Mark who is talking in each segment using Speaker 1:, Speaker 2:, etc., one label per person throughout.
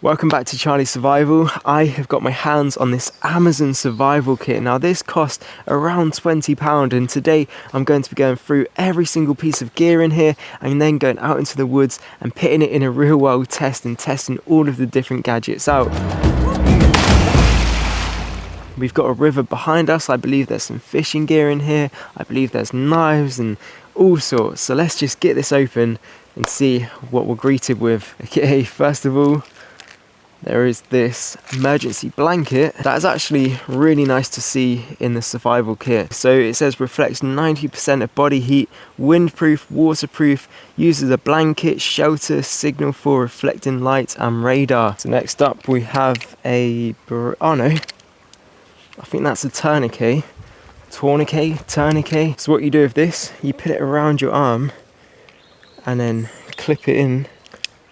Speaker 1: Welcome back to Charlie Survival. I have got my hands on this Amazon survival kit. Now this cost around £20 and today I'm going to be going through every single piece of gear in here and then going out into the woods and putting it in a real world test and testing all of the different gadgets out. We've got a river behind us. I believe there's some fishing gear in here. I believe there's knives and all sorts. So let's just get this open and see what we're greeted with. Okay, first of all, there is this emergency blanket. That is actually really nice to see in the survival kit. So it says reflects 90% of body heat, windproof, waterproof, uses a blanket, shelter, signal for reflecting light and radar. So next up we have a, oh no, I think that's a tourniquet. Tourniquet. So what you do with this, you put it around your arm and then clip it in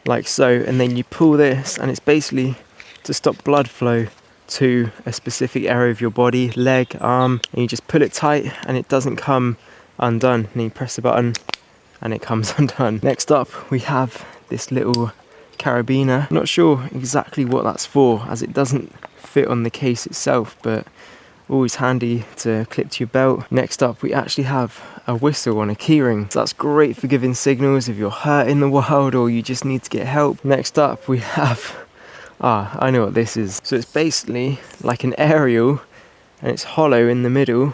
Speaker 1: like so, and then you pull this and it's basically to stop blood flow to a specific area of your body, leg, arm, and you just pull it tight and it doesn't come undone. And then you press the button and it comes undone. Next up we have this little carabiner. I'm not sure exactly what that's for as it doesn't fit on the case itself, but always handy to clip to your belt. Next up we actually have a whistle on a keyring. So that's great for giving signals if you're hurt in the wild or you just need to get help. Next up we have, I know what this is. So it's basically like an aerial and it's hollow in the middle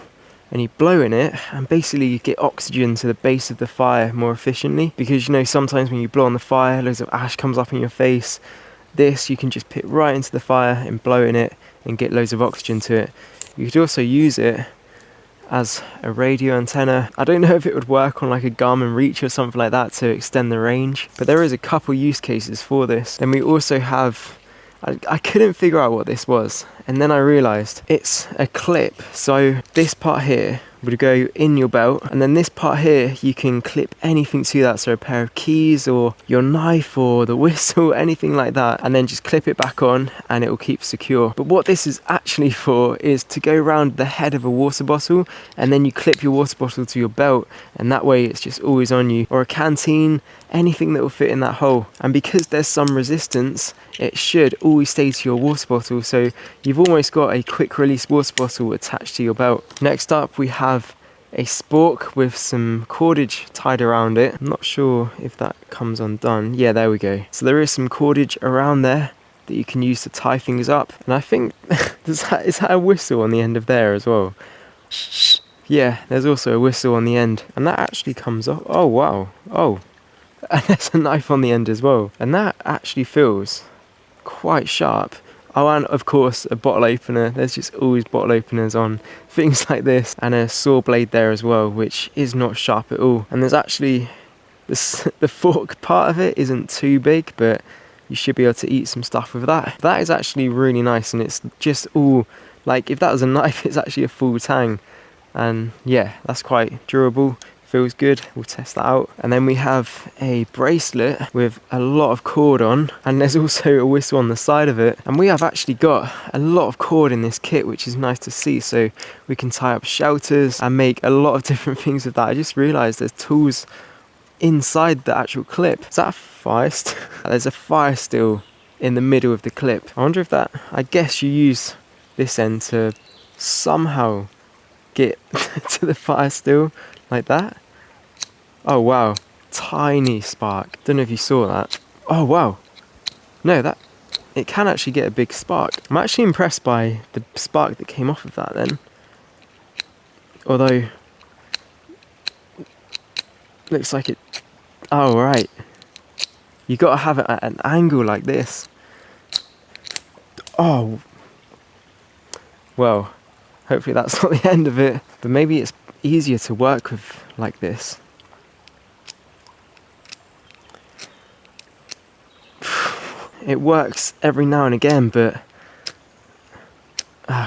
Speaker 1: and you blow in it and basically you get oxygen to the base of the fire more efficiently, because you know sometimes when you blow on the fire loads of ash comes up in your face. This you can just put right into the fire and blow in it and get loads of oxygen to it. You could also use it as a radio antenna. I don't know if it would work on like a Garmin Reach or something like that to extend the range, but there is a couple use cases for this. Then we also have, I couldn't figure out what this was, and then I realized it's a clip. So this part here would go in your belt, and then this part here you can clip anything to that, so a pair of keys or your knife or the whistle, anything like that, and then just clip it back on and it will keep secure. But what this is actually for is to go around the head of a water bottle and then you clip your water bottle to your belt, and that way it's just always on you, or a canteen, anything that will fit in that hole. And because there's some resistance, it should always stay to your water bottle, so you've almost got a quick release water bottle attached to your belt. Next up we have a spork with some cordage tied around it. I'm not sure if that comes undone. Yeah, there we go. So there is some cordage around there that you can use to tie things up, and I think is that a whistle on the end of there as well? Yeah, there's also a whistle on the end, and that actually comes off. Oh wow. Oh, and there's a knife on the end as well, and that actually feels quite sharp. Oh, and of course a bottle opener. There's just always bottle openers on things like this, and a saw blade there as well, which is not sharp at all. And there's actually this, the fork part of it isn't too big, but you should be able to eat some stuff with that. That is actually really nice, and it's just all like, if that was a knife, it's actually a full tang, and yeah, that's quite durable. Feels good. We'll test that out. And then we have a bracelet with a lot of cord on, and there's also a whistle on the side of it, and we have actually got a lot of cord in this kit, which is nice to see, so we can tie up shelters and make a lot of different things with that. I just realized there's tools inside the actual clip. Is that a fire still? There's a fire still in the middle of the clip. I wonder if that, I guess you use this end to somehow get to the fire still like that. Oh wow, tiny spark. Don't know if you saw that. Oh wow. No, that, it can actually get a big spark. I'm actually impressed by the spark that came off of that then. Although, looks like it, oh right. You gotta have it at an angle like this. Oh. Well, hopefully that's not the end of it. But maybe it's easier to work with like this. It works every now and again, but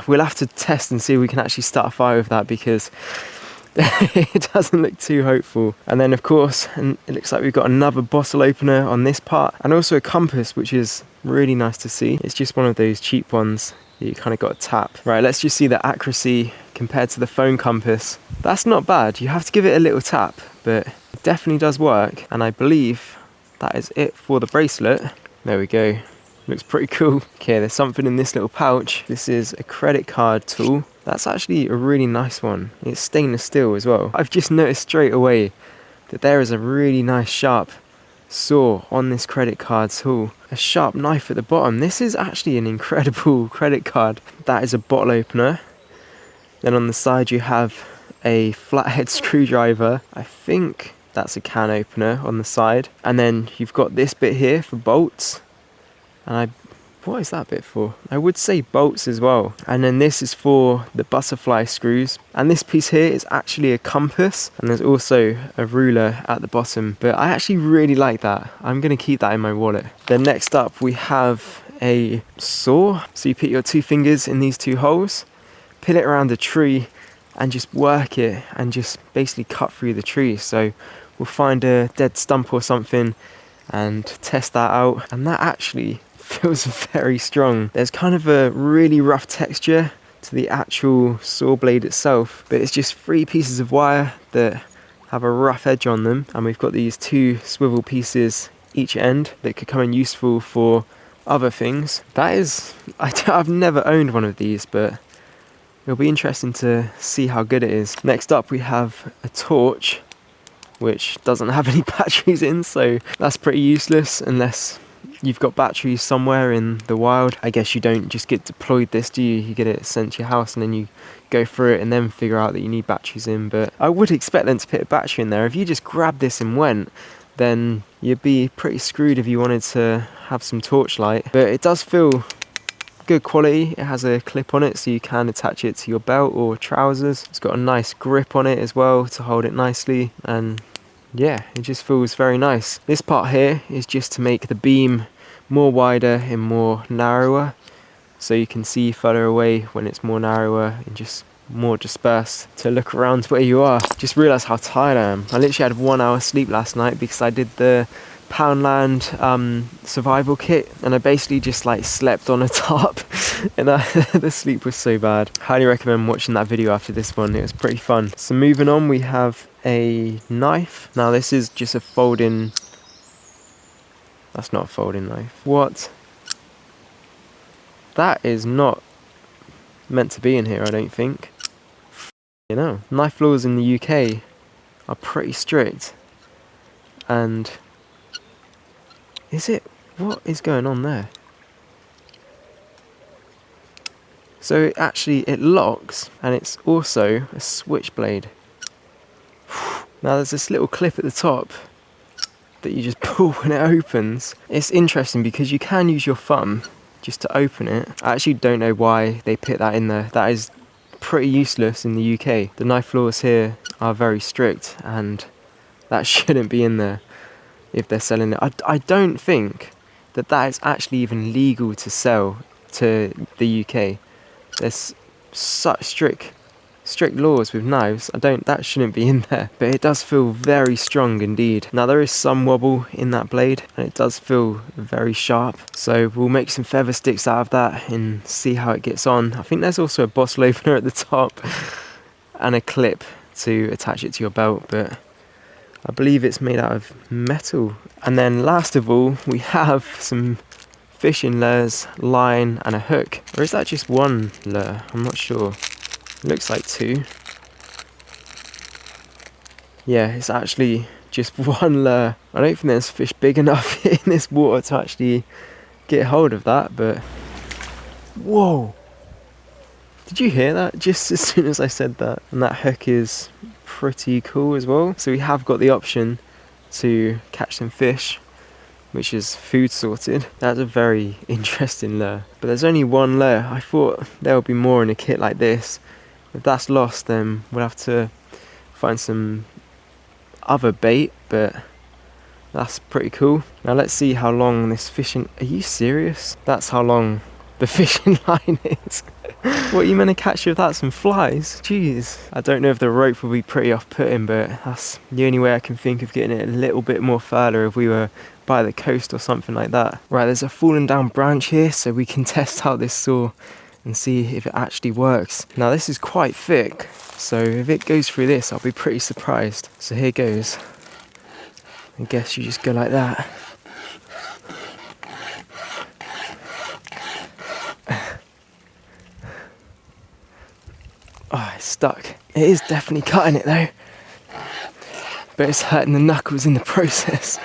Speaker 1: we'll have to test and see if we can actually start a fire with that, because it doesn't look too hopeful. And then of course, and it looks like we've got another bottle opener on this part, and also a compass, which is really nice to see. It's just one of those cheap ones that you kind of got to tap. Right, let's just see the accuracy compared to the phone compass. That's not bad. You have to give it a little tap, but it definitely does work. And I believe that is it for the bracelet. There we go. Looks pretty cool. Okay, there's something in this little pouch. This is a credit card tool. That's actually a really nice one. It's stainless steel as well. I've just noticed straight away that there is a really nice sharp saw on this credit card tool. A sharp knife at the bottom. This is actually an incredible credit card. That is a bottle opener. Then on the side you have a flathead screwdriver. I think that's a can opener on the side. And then you've got this bit here for bolts. And what is that bit for? I would say bolts as well. And then this is for the butterfly screws. And this piece here is actually a compass. And there's also a ruler at the bottom. But I actually really like that. I'm going to keep that in my wallet. Then next up we have a saw. So you put your 2 fingers in these 2 holes, pin it around a tree and just work it and just basically cut through the tree. So we'll find a dead stump or something and test that out. And that actually feels very strong. There's kind of a really rough texture to the actual saw blade itself, but it's just 3 pieces of wire that have a rough edge on them, and we've got these 2 swivel pieces each end that could come in useful for other things. That is, I've never owned one of these, but it'll be interesting to see how good it is. Next up we have a torch, which doesn't have any batteries in, so that's pretty useless unless you've got batteries somewhere in the wild. I guess you don't just get deployed this, do you? You get it sent to your house and then you go through it and then figure out that you need batteries in. But I would expect them to put a battery in there. If you just grabbed this and went, then you'd be pretty screwed if you wanted to have some torchlight. But it does feel good quality. It has a clip on it so you can attach it to your belt or trousers. It's got a nice grip on it as well to hold it nicely, and yeah, it just feels very nice. This part here is just to make the beam more wider and more narrower, so you can see further away when it's more narrower and just more dispersed to look around where you are. Just realised how tired I am. I literally had 1 hour sleep last night because I did the Poundland survival kit, and I basically just like slept on a tarp and the sleep was so bad. Highly recommend watching that video after this one. It was pretty fun. So moving on, we have a knife. Now this is just a folding, that's not a folding knife. What? That is not meant to be in here, I don't think. You know, knife laws in the UK are pretty strict. And is it? What is going on there? So it locks, and it's also a switchblade. Now there's this little clip at the top that you just pull when it opens. It's interesting because you can use your thumb just to open it. I actually don't know why they put that in there. That is pretty useless in the UK. The knife laws here are very strict, and that shouldn't be in there if they're selling it. I don't think that is actually even legal to sell to the UK. There's such strict laws with knives. That shouldn't be in there. But it does feel very strong indeed. Now there is some wobble in that blade, and it does feel very sharp. So we'll make some feather sticks out of that and see how it gets on. I think there's also a bottle opener at the top and a clip to attach it to your belt, but I believe it's made out of metal. And then last of all, we have some fishing lures, line and a hook. Or is that just one lure? I'm not sure. It looks like 2. Yeah, it's actually just one lure. I don't think there's fish big enough in this water to actually get hold of that, but whoa! Did you hear that? Just as soon as I said that. And that hook is pretty cool as well. So we have got the option to catch some fish, which is food sorted. That's a very interesting lure. But there's only one lure. I thought there would be more in a kit like this. If that's lost, then we'll have to find some other bait, but that's pretty cool. Now let's see how long this fishing... Are you serious? That's how long the fishing line is. What are you meant to catch with that? Some flies? Jeez. I don't know if the rope will be pretty off-putting, but that's the only way I can think of getting it a little bit more further if we were by the coast or something like that. Right, there's a fallen down branch here, so we can test out this saw and see if it actually works. Now this is quite thick, so if it goes through this, I'll be pretty surprised. So here goes. I guess you just go like that. Oh, it's stuck. It is definitely cutting it though. But it's hurting the knuckles in the process.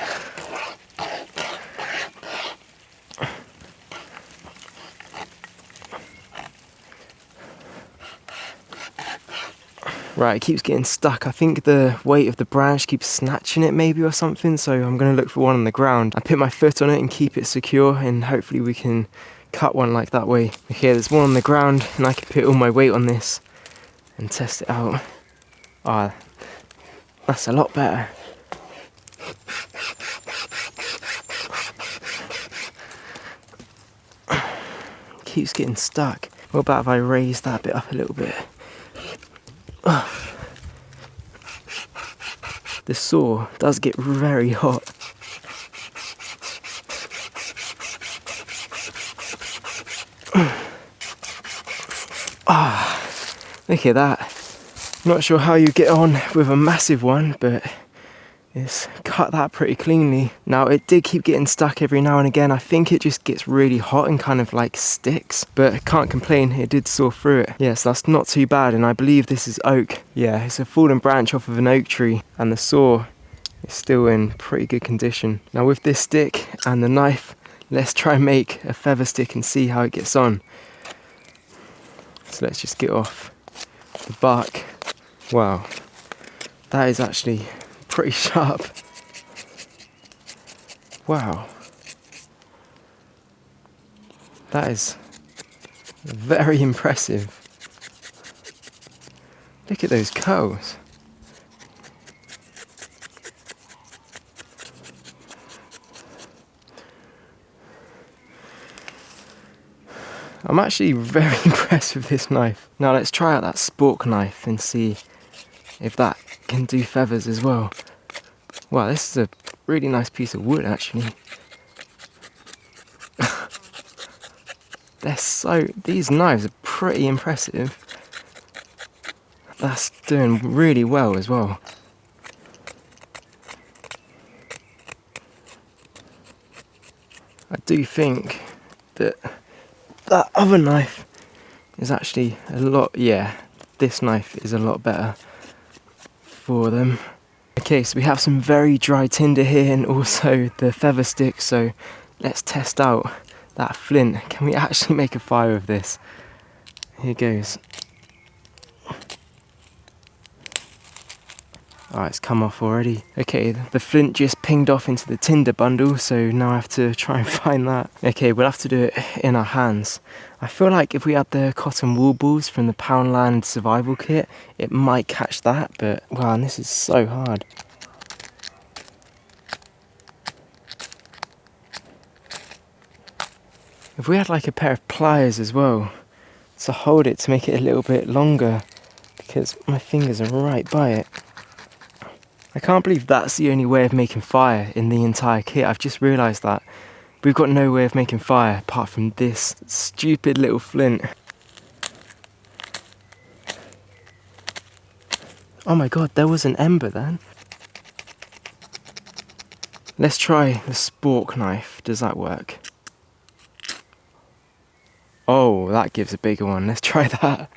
Speaker 1: Right, it keeps getting stuck. I think the weight of the branch keeps snatching it maybe or something, so I'm going to look for one on the ground. I put my foot on it and keep it secure, and hopefully we can cut one like that way. Okay, there's one on the ground and I can put all my weight on this and test it out. Ah, that's a lot better. Keeps getting stuck. What about if I raise that bit up a little bit? The saw does get very hot. Look at that. Not sure how you get on with a massive one, but it's cut that pretty cleanly. Now it did keep getting stuck every now and again. I think it just gets really hot and kind of like sticks, but I can't complain, it did saw through it. Yes, that's not too bad, and I believe this is oak. Yeah, it's a fallen branch off of an oak tree, and the saw is still in pretty good condition. Now with this stick and the knife, let's try and make a feather stick and see how it gets on. So let's just get off the bark. Wow, that is actually pretty sharp. Wow, that is very impressive. Look at those curls. I'm actually very impressed with this knife. Now let's try out that spork knife and see if that can do feathers as well. Wow, this is a really nice piece of wood actually. These knives are pretty impressive. That's doing really well as well. I do think that that other knife is actually a lot, yeah, this knife is a lot better for them. Okay, so we have some very dry tinder here and also the feather stick, so let's test out that flint. Can we actually make a fire with this? Here goes. Oh, it's come off already. Okay, the flint just pinged off into the tinder bundle, so now I have to try and find that. Okay, we'll have to do it in our hands. I feel like if we had the cotton wool balls from the Poundland survival kit, it might catch that, but wow, and this is so hard. If we had like a pair of pliers as well to hold it to make it a little bit longer, because my fingers are right by it. I can't believe that's the only way of making fire in the entire kit. I've just realised that. We've got no way of making fire apart from this stupid little flint. Oh my god, there was an ember then. Let's try the spork knife. Does that work? Oh, that gives a bigger one. Let's try that.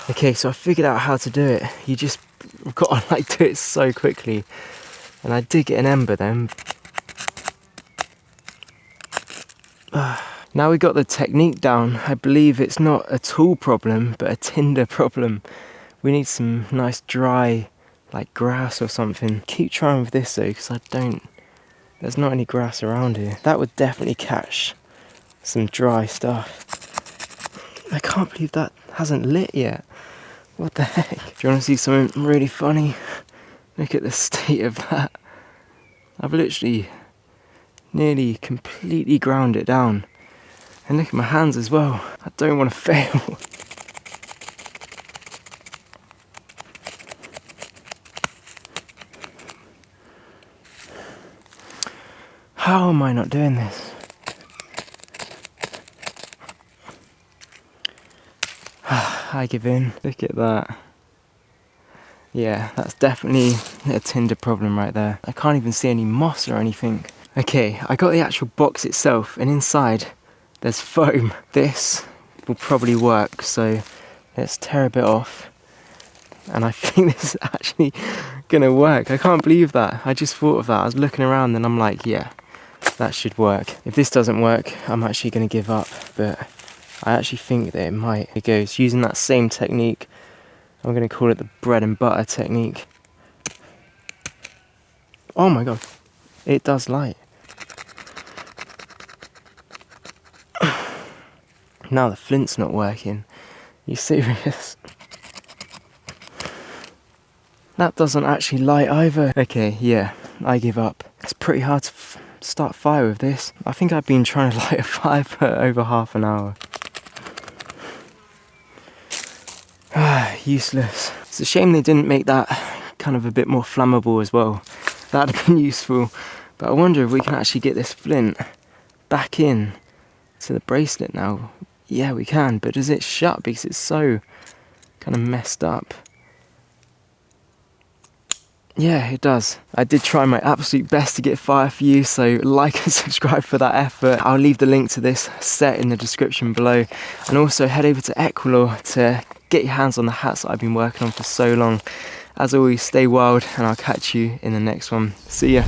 Speaker 1: Okay, so I figured out how to do it. You just got to like do it so quickly. And I did get an ember then. Now we got the technique down. I believe it's not a tool problem, but a tinder problem. We need some nice dry, like grass or something. Keep trying with this though, because there's not any grass around here. That would definitely catch some dry stuff. I can't believe that hasn't lit yet. What the heck? Do you want to see something really funny? Look at the state of that. I've literally nearly completely ground it down. And look at my hands as well. I don't want to fail. How am I not doing this? I give in. Look at that. Yeah, that's definitely a Tinder problem right there. I can't even see any moss or anything. Okay, I got the actual box itself, and inside there's foam. This will probably work, so let's tear a bit off. And I think this is actually gonna work. I can't believe that. I just thought of that. I was looking around and I'm like, yeah, that should work. If this doesn't work, I'm actually gonna give up, but I actually think that it might. It goes using that same technique. I'm gonna call it the bread and butter technique. Oh my god, it does light. Now the flint's not working. You serious? That doesn't actually light either. Okay, yeah, I give up. It's pretty hard to start fire with this. I think I've been trying to light a fire for over half an hour. Useless. It's a shame they didn't make that kind of a bit more flammable as well. That'd have been useful. But I wonder if we can actually get this flint back in to the bracelet now. Yeah, we can, but does it shut because it's so kind of messed up? Yeah, it does. I did try my absolute best to get fire for you, so like and subscribe for that effort. I'll leave the link to this set in the description below, and also head over to Equilor to get your hands on the hats that I've been working on for so long. As always, stay wild, and I'll catch you in the next one. See ya.